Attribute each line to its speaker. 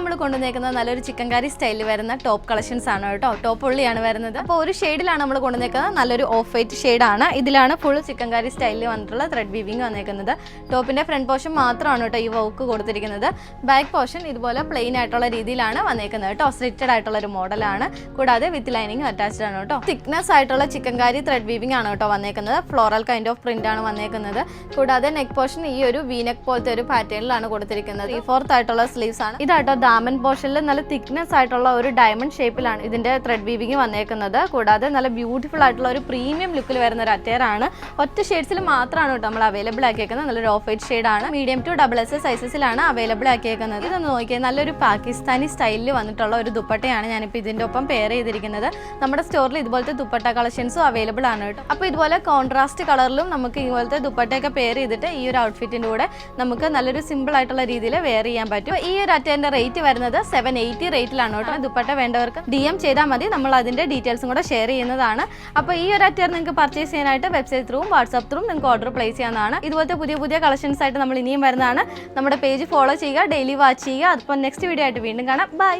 Speaker 1: നമ്മൾ കൊണ്ടുവന്നേക്കുന്നത് നല്ലൊരു ചിക്കൻ കറി സ്റ്റൈലിൽ വരുന്ന ടോപ്പ് കളക്ഷൻസ് ആണ് കേട്ടോ. ടോപ്പ് ഉള്ളിയാണ് വരുന്നത്. അപ്പോൾ ഒരു ഷെയ്ഡിലാണ് നമ്മൾ കൊണ്ടുവന്നേക്കുന്നത്. നല്ലൊരു ഓഫ് വൈറ്റ് ഷെയ്ഡാണ്. ഇതിലാണ് ഫുൾ ചിക്കൻ കറി സ്റ്റൈലിൽ വന്നിട്ടുള്ള ത്രെഡ് വീവിങ് വന്നേക്കുന്നത്. ടോപ്പിന്റെ ഫ്രണ്ട് പോർഷൻ മാത്രമാണ് കേട്ടോ ഈ വർക്ക് കൊടുത്തിരിക്കുന്നത്. ബാക്ക് പോർഷൻ ഇതുപോലെ പ്ലെയിൻ ആയിട്ടുള്ള രീതിയിലാണ് വന്നേക്കുന്നത് കേട്ടോ. സ്ട്രിക്റ്റഡ് ആയിട്ടുള്ള ഒരു മോഡലാണ്. കൂടാതെ വിത്ത് ലൈനിങ് അറ്റാച്ച്ഡ് ആണ് കേട്ടോ. തിക്നെസ് ആയിട്ടുള്ള ചിക്കൻ കറി ത്രെഡ് വീവിങ് ആണ് കേട്ടോ വന്നേക്കുന്നത്. ഫ്ലോറൽ കൈൻഡ് ഓഫ് പ്രിന്റ് ആണ് വന്നേക്കുന്നത്. കൂടാതെ നെക്ക് പോർഷൻ ഈ ഒരു വീനെക്ക് പോലത്തെ ഒരു പാറ്റേണിലാണ് കൊടുത്തിരിക്കുന്നത്. 3/4 ആയിട്ടുള്ള സ്ലീവ്സ് ആണ്. ഇതാട്ടോ ദാമൻ പോർഷനിൽ നല്ല തിക്നെസ് ആയിട്ടുള്ള ഒരു ഡയമണ്ട് ഷേപ്പിലാണ് ഇതിന്റെ ത്രെഡ് വീവിങ് വന്നേക്കുന്നത്. കൂടാതെ നല്ല ബ്യൂട്ടിഫുൾ ആയിട്ടുള്ള ഒരു പ്രീമിയം ലുക്കിൽ വരുന്ന ഒരു അറ്റയർ ആണ്. ഒറ്റ ഷെയ്ഡ്സിൽ മാത്രമാണ് കേട്ടോ നമ്മൾ അവൈലബിൾ ആക്കിയേക്കുന്നത്. നല്ലൊരു ഓഫ് വൈറ്റ് ഷെയ്ഡാണ്. മീഡിയം ടു XXS സൈസസിലാണ് അവൈലബിൾ ആക്കിയേക്കുന്നത്. ഇതൊന്ന് നോക്കിയാൽ നല്ലൊരു പാകിസ്ഥാനി സ്റ്റൈലിൽ വന്നിട്ടുള്ള ഒരു ദുപ്പട്ടയാണ് ഞാനിപ്പോൾ ഇതിന്റെ ഒപ്പം പെയർ ചെയ്തിരിക്കുന്നത്. നമ്മുടെ സ്റ്റോറിൽ ഇതുപോലത്തെ ദുപ്പട്ട കളക്ഷൻസും അവൈലബിൾ ആണ് കേട്ടോ. അപ്പോൾ ഇതുപോലെ കോൺട്രാസ്റ്റ് കളറിലും നമുക്ക് ഇതുപോലത്തെ ദുപ്പട്ടയൊക്കെ പെയർ ചെയ്തിട്ട് ഈ ഒരു ഔട്ട്ഫിറ്റിന്റെ കൂടെ നമുക്ക് നല്ലൊരു സിമ്പിൾ ആയിട്ടുള്ള രീതിയിൽ വെയർ ചെയ്യാൻ പറ്റും. ഈ ഒരു അറ്റയറിന്റെ റേറ്റ് വരുന്നത് 780 റേറ്റിലാണ് കേട്ടോ. ദുപ്പട്ട വേണ്ടവർക്ക് DM ചെയ്താൽ മതി. നമ്മൾ അതിന്റെ ഡീറ്റെയിൽസും കൂടെ ഷെയർ ചെയ്യുന്നതാണ്. അപ്പോൾ ഈ ഒരു അറ്റയർ നിങ്ങൾക്ക് പർച്ചേസ് ചെയ്യാനായിട്ട് വെബ്സൈറ്റ് ത്രൂവും വാട്സ്ആപ്പ് ത്രൂവും നിങ്ങൾക്ക് ഓർഡർ പ്ലേസ് ചെയ്യാവുന്നതാണ്. ഇതുപോലത്തെ പുതിയ കളക്ഷൻസ് ആയിട്ട് നമ്മൾ ഇനിയും വരുന്നതാണ്. നമ്മുടെ പേജ് ഫോളോ ചെയ്യുക, ഡെയിലി വാച്ച് ചെയ്യുക. അപ്പോൾ നെക്സ്റ്റ് വീഡിയോ ആയിട്ട് വീണ്ടും കാണാം. ബൈ.